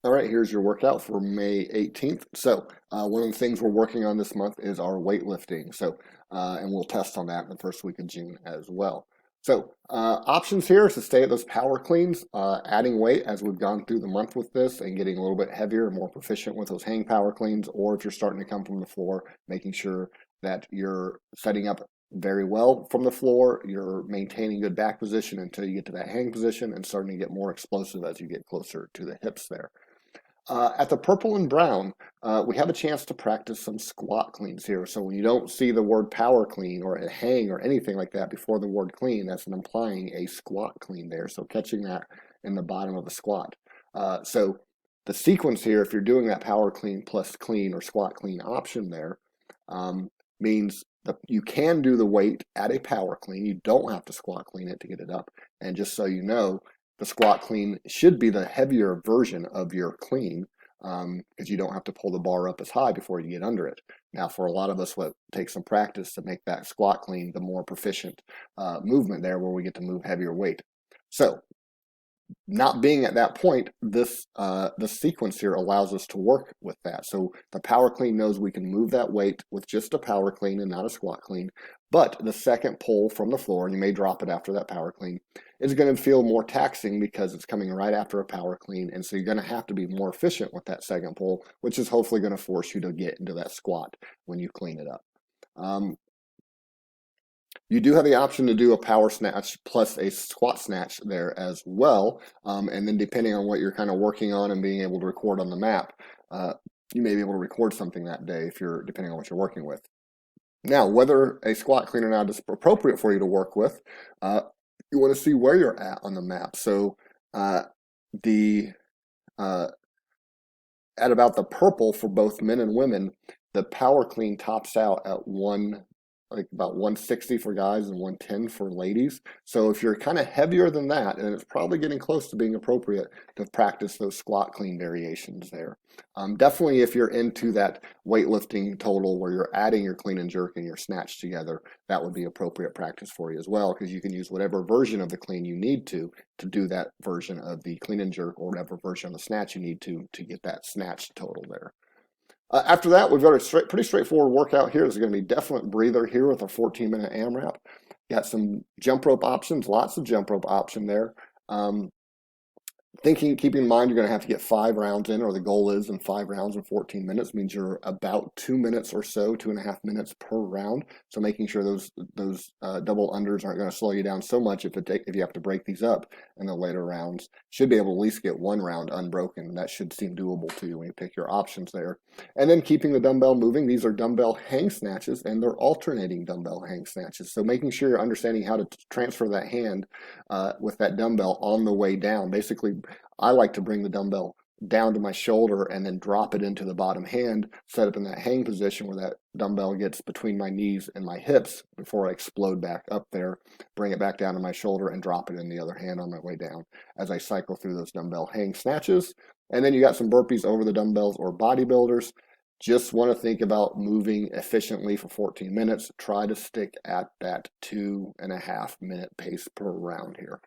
All right, here's your workout for May 18th. So one of the things we're working on this month is our weightlifting. And we'll test on that in the first week of June as well. So options here is to stay at those power cleans, adding weight as we've gone through the month with this and getting a little bit heavier and more proficient with those hang power cleans, or if you're starting to come from the floor, making sure that you're setting up very well from the floor, you're maintaining good back position until you get to that hang position and starting to get more explosive as you get closer to the hips there. At the purple and brown, we have a chance to practice some squat cleans here. So when you don't see the word power clean or a hang or anything like that before the word clean, that's implying a squat clean there. So catching that in the bottom of the squat. So the sequence here, if you're doing that power clean plus clean or squat clean option there, means that you can do the weight at a power clean. You don't have to squat clean it to get it up. And just so you know, the squat clean should be the heavier version of your clean because you don't have to pull the bar up as high before you get under it. Now, for a lot of us, what takes some practice to make that squat clean the more proficient movement there where we get to move heavier weight. So not being at that point, this sequence here allows us to work with that. So the power clean knows we can move that weight with just a power clean and not a squat clean. But the second pull from the floor, and you may drop it after that power clean, is going to feel more taxing because it's coming right after a power clean. And so you're going to have to be more efficient with that second pull, which is hopefully going to force you to get into that squat when you clean it up. You do have the option to do a power snatch plus a squat snatch there as well. And then depending on what you're kind of working on and being able to record on the map, you may be able to record something that day if you're depending on what you're working with. Now, whether a squat clean or not is appropriate for you to work with, you want to see where you're at on the map. So at about the purple for both men and women, the power clean tops out at about 160 for guys and 110 for ladies. So if you're kind of heavier than that, and it's probably getting close to being appropriate to practice those squat clean variations there. Definitely if you're into that weightlifting total where you're adding your clean and jerk and your snatch together, that would be appropriate practice for you as well, because you can use whatever version of the clean you need to do that version of the clean and jerk, or whatever version of the snatch you need to get that snatch total there. After that, we've got a pretty straightforward workout here. There's going to be definite breather here with a 14-minute AMRAP. Got some jump rope options, lots of jump rope option there. Keeping in mind you're going to have to get 5 rounds in, or the goal is in 5 rounds in 14 minutes, means you're about 2 minutes or so, 2.5 minutes per round. So making sure those double unders aren't going to slow you down so much if you have to break these up in the later rounds. Should be able to at least get 1 round unbroken. That should seem doable to you when you pick your options there. And then keeping the dumbbell moving. These are dumbbell hang snatches, and they're alternating dumbbell hang snatches. So making sure you're understanding how to transfer that hand with that dumbbell on the way down. Basically, I like to bring the dumbbell down to my shoulder and then drop it into the bottom hand, set up in that hang position where that dumbbell gets between my knees and my hips before I explode back up there, bring it back down to my shoulder and drop it in the other hand on my way down as I cycle through those dumbbell hang snatches. And then you got some burpees over the dumbbells or bodybuilders. Just want to think about moving efficiently for 14 minutes. Try to stick at that 2.5 minute pace per round here.